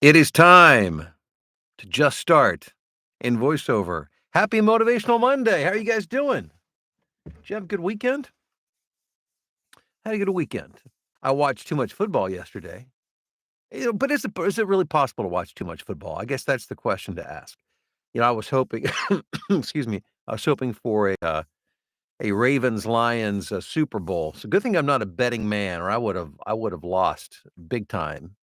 It is time to just start in voiceover. Happy Motivational Monday. How are you guys doing? Did you have a good weekend? Had a good weekend. I watched too much football yesterday. But is it really possible to watch too much football? I guess that's the question to ask. I was hoping, excuse me, I was hoping for a Ravens Lions Super Bowl. So good thing I'm not a betting man, or I would have lost big time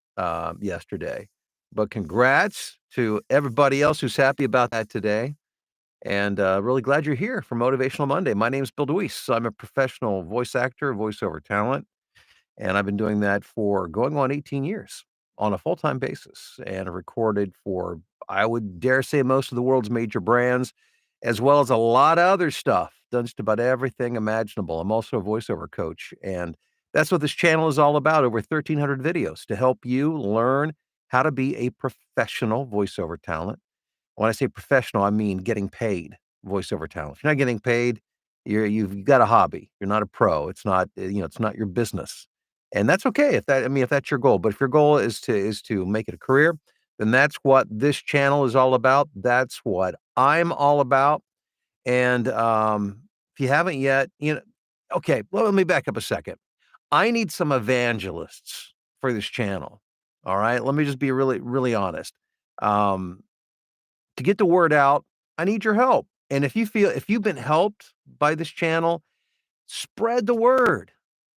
yesterday. But congrats to everybody else who's happy about that today. And really glad you're here for Motivational Monday. My name is Bill DeWeese. I'm a professional voice actor, voiceover talent, and I've been doing that for going on 18 years on a full-time basis and recorded for, I would dare say, most of the world's major brands, as well as a lot of other stuff. Done just about everything imaginable. I'm also a voiceover coach, and that's what this channel is all about. Over 1,300 videos to help you learn how to be a professional voiceover talent. When I say professional, I mean getting paid voiceover talent. If you're not getting paid, you've got a hobby. You're not a pro. It's not, it's not your business. And that's okay if that's your goal. But if your goal is to make it a career, then that's what this channel is all about. That's what I'm all about. And if you haven't yet, okay, well, let me back up a second. I need some evangelists for this channel. All right. Let me just be really, really honest. Um, to get the word out, I need your help. And if you've been helped by this channel, spread the word.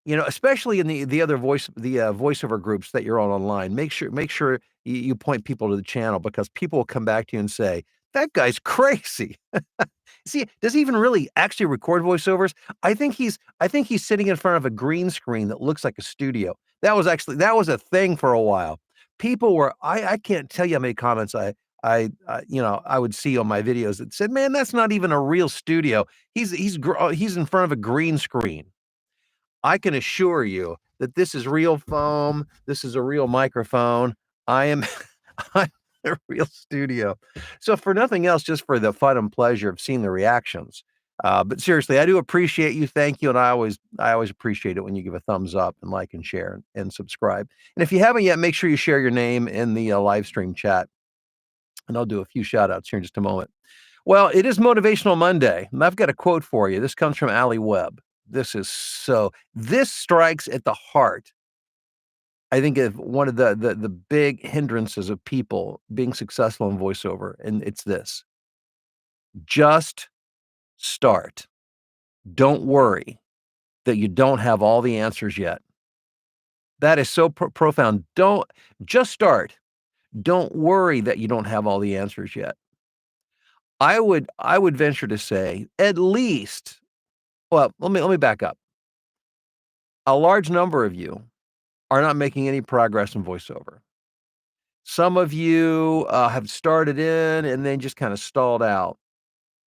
Especially in the other voiceover groups that you're on online. Make sure you point people to the channel because people will come back to you and say, "That guy's crazy." See, does he even really actually record voiceovers? I think he's sitting in front of a green screen that looks like a studio. That was a thing for a while. People were I can't tell you how many comments I would see on my videos that said, "Man, that's not even a real studio. He's in front of a green screen." I can assure you that this is real foam. This is a real microphone. I am I'm in a real studio. So for nothing else, just for the fun and pleasure of seeing the reactions. But seriously, I do appreciate you. Thank you. And I always appreciate it when you give a thumbs up and like and share and subscribe. And if you haven't yet, make sure you share your name in the live stream chat. And I'll do a few shout outs here in just a moment. Well, it is Motivational Monday, and I've got a quote for you. This comes from Ali Webb. This strikes at the heart, I think, of one of the big hindrances of people being successful in voiceover, and it's this: just start. Don't worry that you don't have all the answers yet. That is so profound. Don't just start. Don't worry that you don't have all the answers yet. I would venture to say at least, well, let me back up. A large number of you are not making any progress in voiceover. Some of you have started in and then just kind of stalled out.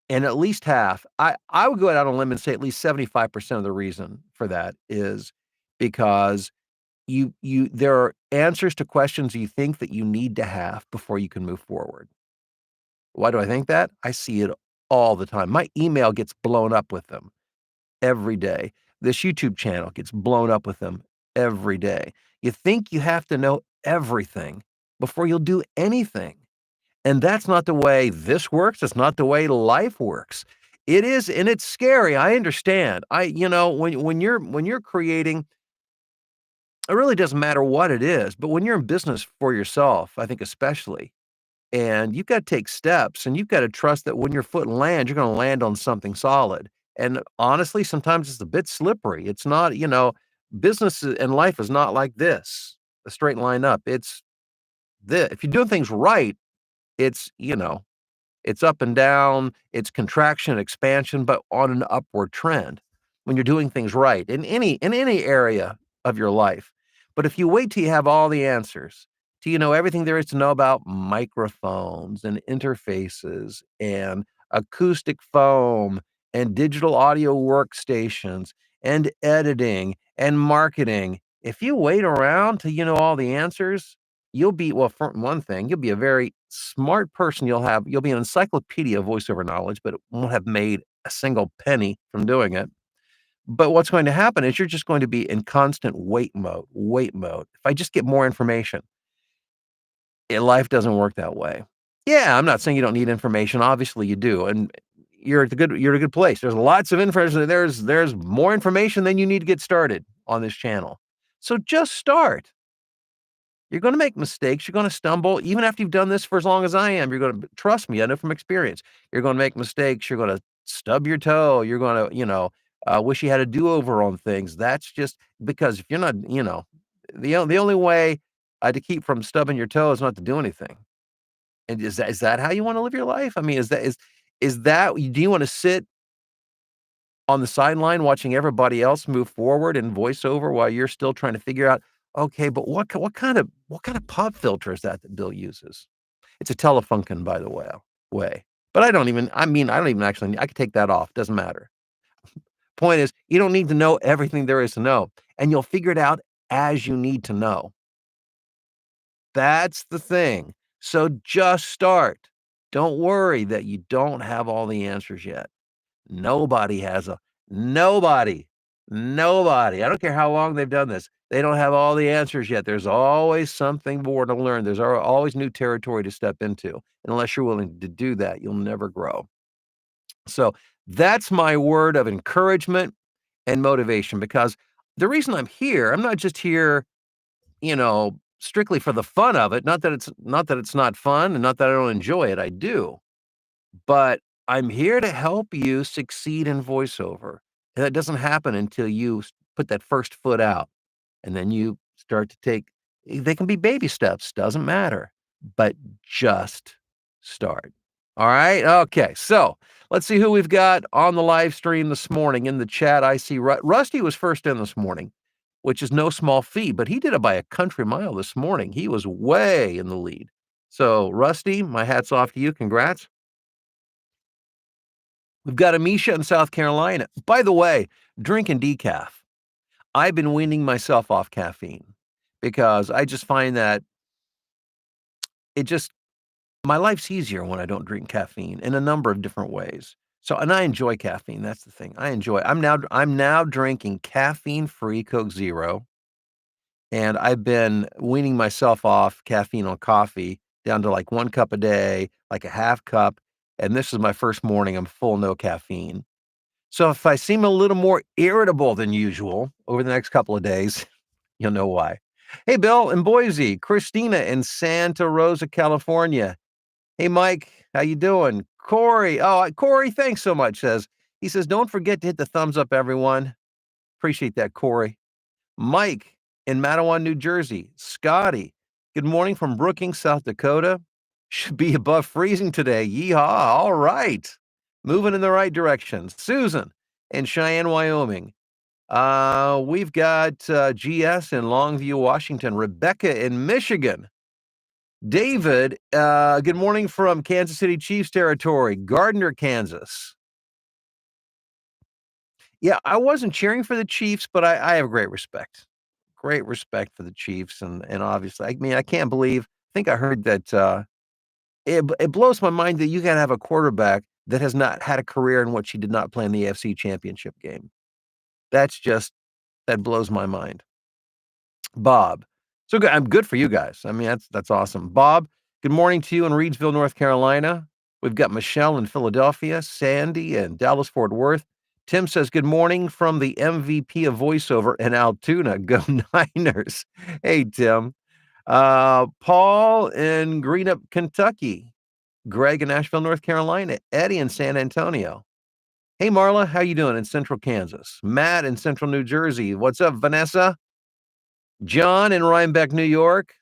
And at least half, I would go out on a limb and say at least 75% of the reason for that is because there are answers to questions you think that you need to have before you can move forward. Why do I think that? I see it all the time. My email gets blown up with them every day. This YouTube channel gets blown up with them every day. You think you have to know everything before you'll do anything. And that's not the way this works. It's not the way life works. It is, and it's scary. I understand. When you're creating, it really doesn't matter what it is, but when you're in business for yourself, I think especially, and you've got to take steps and you've got to trust that when your foot lands, you're going to land on something solid. And honestly, sometimes it's a bit slippery. It's not, business and life is not like this, a straight line up. It's this. If you're doing things right, it's, it's up and down, it's contraction, expansion, but on an upward trend when you're doing things right in any area of your life. But if you wait till you have all the answers, till you know everything there is to know about microphones and interfaces and acoustic foam and digital audio workstations and editing and marketing, if you wait around till you know all the answers, you'll be, well, for one thing, you'll be a very smart person. You'll be an encyclopedia of voiceover knowledge, but it won't have made a single penny from doing it. But what's going to happen is you're just going to be in constant wait mode. If I just get more information. Life doesn't work that way. Yeah, I'm not saying you don't need information, obviously you do, and you're at a good place. There's lots of information. There's more information than you need to get started on this channel. So just start. You're gonna make mistakes, you're gonna stumble, even after you've done this for as long as I am, you're gonna trust me, I know from experience. You're gonna make mistakes, you're gonna stub your toe, you're gonna, wish you had a do-over on things. That's just because if you're not, the only way, to keep from stubbing your toe is not to do anything. And is that how you wanna live your life? I mean, is that do you wanna sit on the sideline watching everybody else move forward in voiceover while you're still trying to figure out, "Okay, but what kind of pop filter is that Bill uses?" It's a Telefunken, by the way. But I don't even actually I could take that off, doesn't matter. Point is, you don't need to know everything there is to know, and you'll figure it out as you need to know. That's the thing. So just start. Don't worry that you don't have all the answers yet. Nobody has a nobody, nobody. I don't care how long they've done this. They don't have all the answers yet. There's always something more to learn. There's always new territory to step into. And unless you're willing to do that, you'll never grow. So that's my word of encouragement and motivation because the reason I'm here, I'm not just here, strictly for the fun of it. Not that it's not fun and not that I don't enjoy it. I do. But I'm here to help you succeed in voiceover, and that doesn't happen until you put that first foot out, and then you start to take they can be baby steps, doesn't matter, but just start. Alright? Okay, so, let's see who we've got on the live stream this morning. In the chat, I see Rusty was first in this morning, which is no small feat, but he did it by a country mile this morning. He was way in the lead. So, Rusty, my hat's off to you, congrats. We've got Amisha in South Carolina. By the way, drinking decaf. I've been weaning myself off caffeine because I just find that it just my life's easier when I don't drink caffeine in a number of different ways. So, and I enjoy caffeine. That's the thing. I'm now drinking caffeine-free Coke Zero, and I've been weaning myself off caffeine on coffee down to like 1 cup a day, like a half cup, and this is my first morning. I'm full no caffeine. So if I seem a little more irritable than usual over the next couple of days, you'll know why. Hey, Bill in Boise, Christina in Santa Rosa, California. Hey, Mike, how you doing? Corey, Corey, thanks so much. He says, don't forget to hit the thumbs up, everyone. Appreciate that, Corey. Mike in Matawan, New Jersey. Scotty, good morning from Brookings, South Dakota. Should be above freezing today. Yeehaw. All right. Moving in the right direction. Susan in Cheyenne, Wyoming. We've got GS in Longview, Washington. Rebecca in Michigan. David, good morning from Kansas City Chiefs territory. Gardner, Kansas. Yeah, I wasn't cheering for the Chiefs, but I have great respect. Great respect for the Chiefs, and obviously, I mean, I can't believe I think I heard that, it blows my mind that you gotta have a quarterback that has not had a career in which he did not play in the AFC Championship game. That's just that blows my mind. Bob. So good I'm good for you guys. I mean, that's awesome. Bob, good morning to you in Reidsville, North Carolina. We've got Michelle in Philadelphia, Sandy in Dallas, Fort Worth. Tim says, good morning from the MVP of voiceover in Altoona. Go Niners. Hey, Tim. Paul in Greenup, Kentucky. Greg in Asheville, North Carolina. Eddie in San Antonio. Hey, Marla, how you doing in Central Kansas? Matt in Central New Jersey. What's up, Vanessa? John in Rhinebeck, New York.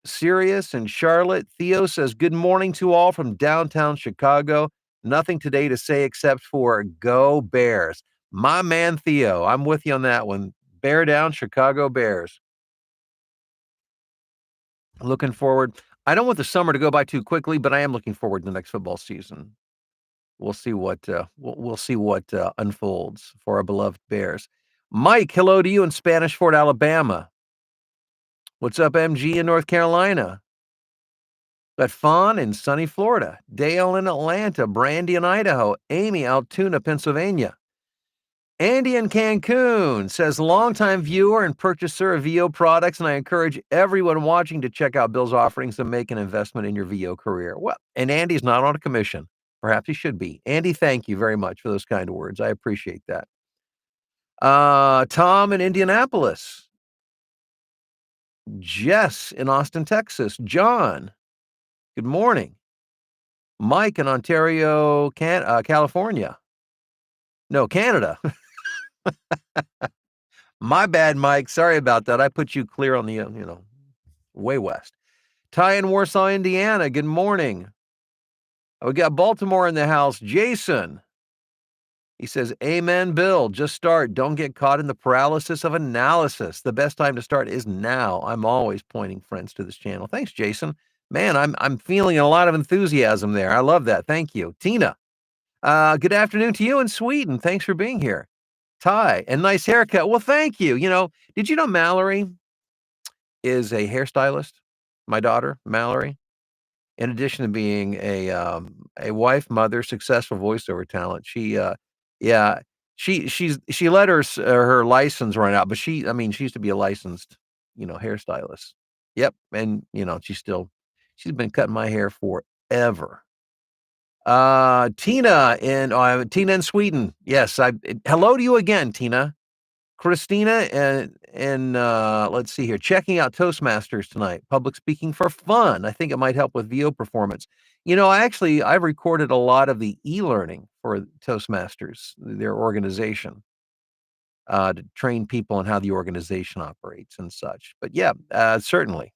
Sirius in Charlotte. Theo says, good morning to all from downtown Chicago. Nothing today to say except for go Bears. My man, Theo, I'm with you on that one. Bear down, Chicago Bears. Looking forward. I don't want the summer to go by too quickly, but I am looking forward to the next football season. We'll see what unfolds for our beloved Bears. Mike, hello to you in Spanish Fort, Alabama. What's up, MG in North Carolina? Got Fawn in sunny Florida, Dale in Atlanta, Brandy in Idaho, Amy, Altoona, Pennsylvania. Andy in Cancun says, longtime viewer and purchaser of VO products, and I encourage everyone watching to check out Bill's offerings and make an investment in your VO career. Well, and Andy's not on a commission. Perhaps he should be. Andy, thank you very much for those kind of words. I appreciate that. Tom in Indianapolis. Jess in Austin, Texas. John, good morning. Mike in Ontario, California. No, Canada. My bad, Mike. Sorry about that. I put you clear on the, way west. Ty in Warsaw, Indiana. Good morning. We got Baltimore in the house. Jason. He says, amen, Bill. Just start. Don't get caught in the paralysis of analysis. The best time to start is now. I'm always pointing friends to this channel. Thanks, Jason. Man, I'm feeling a lot of enthusiasm there. I love that. Thank you. Tina. Good afternoon to you in Sweden. Thanks for being here. Ty, and nice haircut. Well, thank you. Did you know Mallory is a hairstylist? My daughter, Mallory, in addition to being a wife, mother, successful voiceover talent, yeah, she let her license run out, but she used to be a licensed, hairstylist. Yep, and she's been cutting my hair forever. Tina in Sweden. Yes, hello to you again, Tina. Christina and let's see here, checking out Toastmasters tonight. Public speaking for fun. I think it might help with VO performance. I've recorded a lot of the e-learning for Toastmasters, their organization, to train people on how the organization operates and such. But yeah, certainly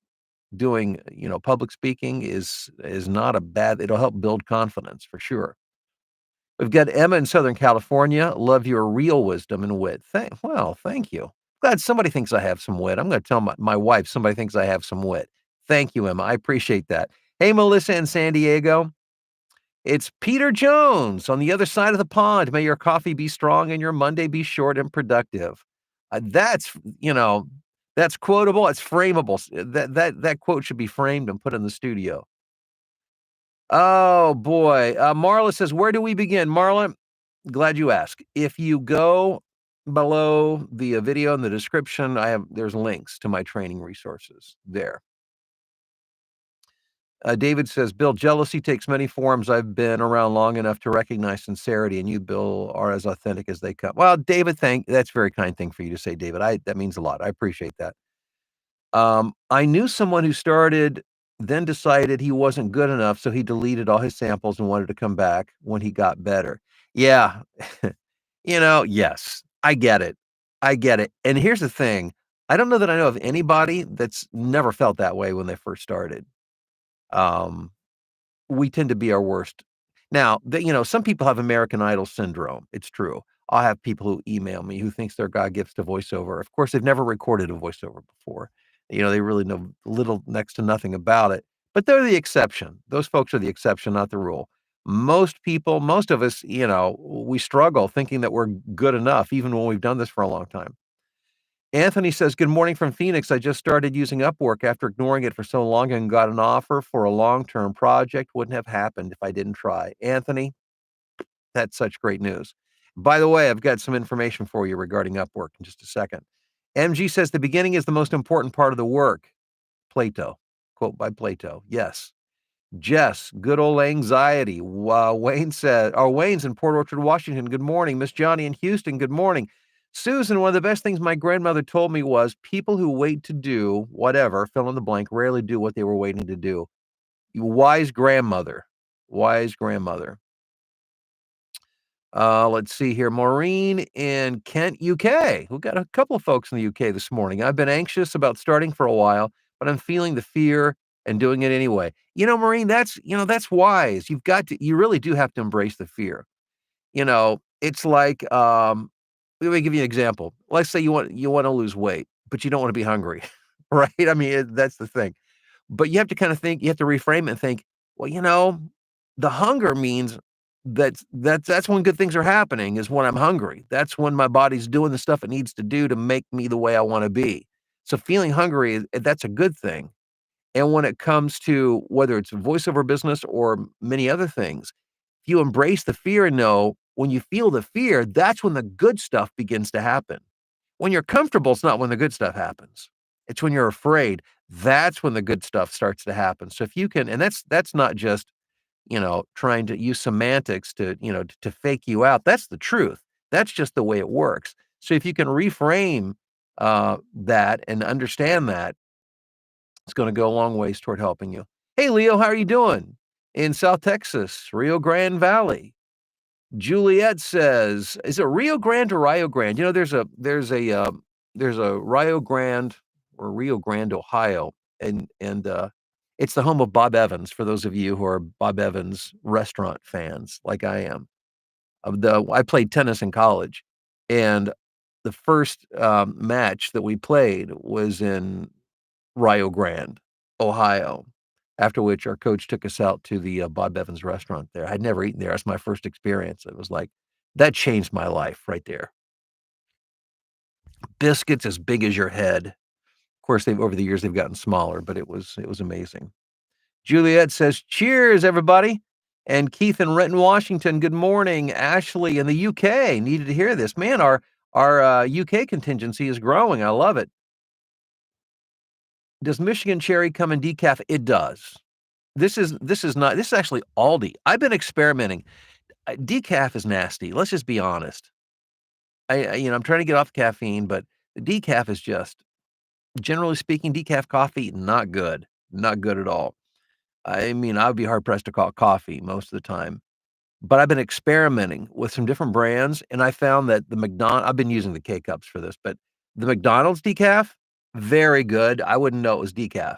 doing, public speaking is not a bad, it'll help build confidence for sure. We've got Emma in Southern California. Love your real wisdom and wit. Thank you. Glad somebody thinks I have some wit. I'm going to tell my wife somebody thinks I have some wit. Thank you, Emma. I appreciate that. Hey, Melissa in San Diego. It's Peter Jones on the other side of the pond. May your coffee be strong and your Monday be short and productive. That's quotable. It's frameable. That quote should be framed and put in the studio. Oh boy. Marla says, where do we begin? Marla, glad you asked. If you go below the video in the description, there's links to my training resources there. David says, Bill, jealousy takes many forms. I've been around long enough to recognize sincerity, and you, Bill, are as authentic as they come. Well, David, that's a very kind thing for you to say, David. That means a lot. I appreciate that. I knew someone who started, then decided he wasn't good enough, so he deleted all his samples and wanted to come back when he got better. Yeah. Yes, I get it. I get it. And here's the thing. I don't know that I know of anybody that's never felt that way when they first started. We tend to be our worst. Now, some people have American Idol syndrome. It's true. I'll have people who email me who thinks they're God gifts to voiceover. Of course, they've never recorded a voiceover before. They really know little, next to nothing about it. But they're the exception. Those folks are the exception, not the rule. Most people, most of us, we struggle thinking that we're good enough, even when we've done this for a long time. Anthony says, good morning from Phoenix. I just started using Upwork after ignoring it for so long and got an offer for a long-term project. Wouldn't have happened if I didn't try. Anthony, that's such great news. By the way, I've got some information for you regarding Upwork in just a second. MG says the beginning is the most important part of the work. Plato, quote by Plato. Yes. Jess, good old anxiety. Wayne's in Port Orchard, Washington. Good morning. Miss Johnny in Houston. Good morning. Susan, one of the best things my grandmother told me was people who wait to do whatever, fill in the blank, rarely do what they were waiting to do. Wise grandmother. Wise grandmother. Let's see here. Maureen in Kent, UK. We've got a couple of folks in the UK this morning. I've been anxious about starting for a while, but I'm feeling the fear and doing it anyway. Maureen, that's wise. You really do have to embrace the fear. It's like, let me give you an example. Let's say you want to lose weight, but you don't want to be hungry, right? That's the thing. But you have to kind of think, you have to reframe it and think, well, the hunger means that's when good things are happening, is when I'm hungry. That's when my body's doing the stuff it needs to do to make me the way I want to be. So feeling hungry, that's a good thing. And when it comes to whether it's a voiceover business or many other things, if you embrace the fear and know When you feel the fear, that's when the good stuff begins to happen. When you're comfortable, it's not when the good stuff happens. It's when you're afraid, that's when the good stuff starts to happen. So if you can, and that's not just, trying to use semantics to, to fake you out. That's the truth. That's just the way it works. So if you can reframe that and understand that, it's going to go a long ways toward helping you. Hey, Leo, how are you doing? In South Texas, Rio Grande Valley. Juliet says, "Is it Rio Grande or Rio Grande?" There's a Rio Grande or Rio Grande, Ohio, and it's the home of Bob Evans. For those of you who are Bob Evans restaurant fans, like I am, I played tennis in college, and the first match that we played was in Rio Grande, Ohio, after which our coach took us out to the, Bob Evans restaurant there. I'd never eaten there. That's my first experience. It was like that changed my life right there. Biscuits as big as your head. Of course, they've over the years, they've gotten smaller, but it was amazing. Juliet says, "Cheers, everybody." And Keith in Renton, Washington, good morning. Ashley in the UK needed to hear this. Man, our UK contingency is growing. I love it. Does Michigan cherry come in decaf? It does. This is actually Aldi. I've been experimenting. Decaf is nasty. Let's just be honest. I'm trying to get off caffeine, but the decaf is just, generally speaking, decaf coffee, not good. Not good at all. I mean, I would be hard pressed to call it coffee most of the time. But I've been experimenting with some different brands, and I found that I've been using the K cups for this, but the McDonald's decaf, very good. I wouldn't know it was decaf.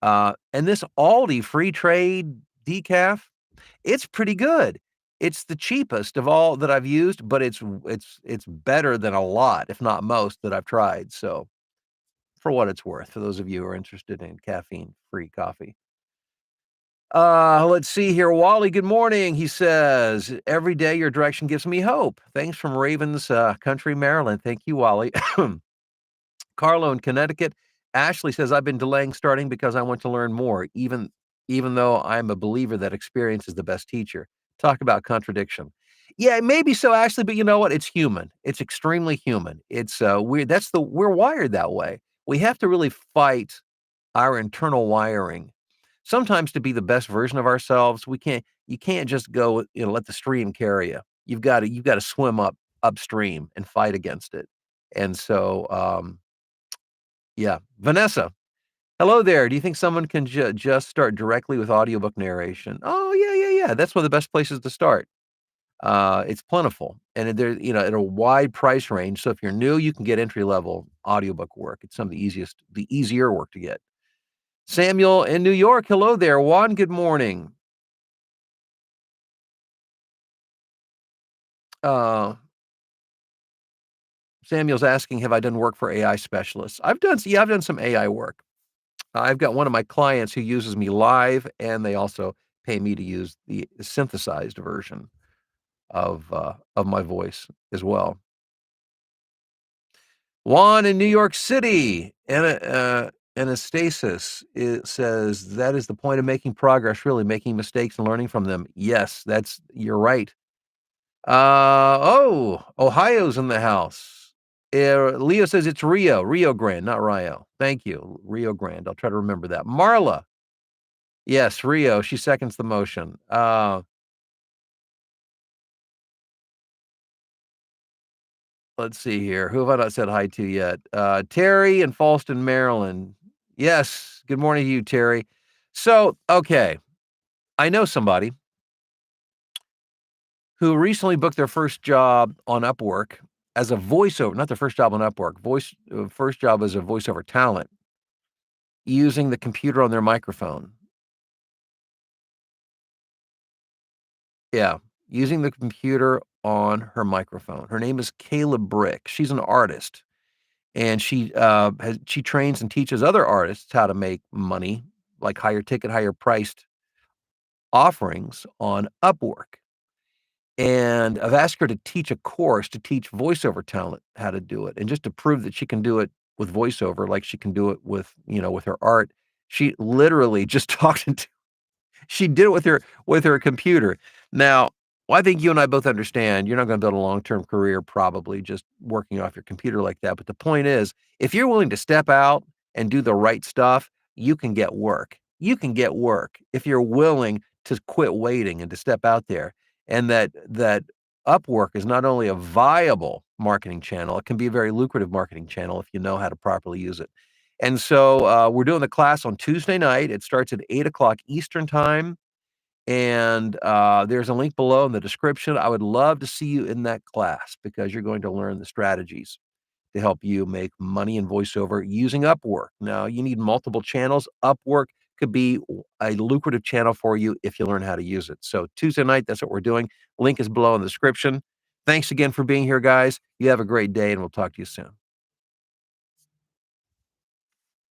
And this Aldi free trade decaf, it's pretty good. It's the cheapest of all that I've used, but it's better than a lot, if not most, that I've tried. So for what it's worth, for those of you who are interested in caffeine-free coffee. Let's see here. Wally, good morning. He says, "Every day your direction gives me hope." Thanks from Ravens Country, Maryland. Thank you, Wally. Carlo in Connecticut. Ashley says, "I've been delaying starting because I want to learn more, even though I'm a believer that experience is the best teacher." Talk about contradiction. Yeah, maybe so, Ashley, but you know what? It's human. It's extremely human. It's we're wired that way. We have to really fight our internal wiring. Sometimes to be the best version of ourselves, you can't just go, let the stream carry you. You've got to swim upstream and fight against it. And so yeah. Vanessa, hello there. Do you think someone can just start directly with audiobook narration? Oh, yeah, yeah, yeah. That's one of the best places to start. It's plentiful and at a wide price range. So if you're new, you can get entry level audiobook work. It's some of the easier work to get. Samuel in New York. Hello there. Juan, good morning. Uh, Samuel's asking, have I done work for AI specialists? I've done some AI work. I've got one of my clients who uses me live, and they also pay me to use the synthesized version of my voice as well. Juan in New York City, Anastasis says that is the point of making progress, really making mistakes and learning from them. Yes, you're right. Ohio's in the house. Leo says it's Rio Grande, not Rio. Thank you, Rio Grande. I'll try to remember that. Marla, yes, Rio. She seconds the motion. Let's see here. Who have I not said hi to yet? Terry in Falston, Maryland. Yes. Good morning to you, Terry. So, okay, I know somebody who recently booked their first job on Upwork as a voiceover, not their first job on Upwork, first job as a voiceover talent using the computer on their microphone. Yeah, using the computer on her microphone. Her name is Kayla Brick. She's an artist, and she trains and teaches other artists how to make money, like higher ticket, higher priced offerings on Upwork. And I've asked her to teach a course to teach voiceover talent how to do it, and just to prove that she can do it with voiceover like she can do it with, with her art. She literally just talked into she did it with her computer. Now, Well, I think you and I both understand you're not gonna build a long-term career probably just working off your computer like that, but the point is, if you're willing to step out and do the right stuff, you can get work. You can get work if you're willing to quit waiting and to step out there, and that Upwork is not only a viable marketing channel, it can be a very lucrative marketing channel if you know how to properly use it. And so, we're doing the class on Tuesday night. It starts at 8 o'clock Eastern Time. And there's a link below in the description. I would love to see you in that class because you're going to learn the strategies to help you make money in voiceover using Upwork. Now, you need multiple channels. Upwork could be a lucrative channel for you if you learn how to use it. So, Tuesday night, that's what we're doing. Link is below in the description. Thanks again for being here, guys. You have a great day, and we'll talk to you soon.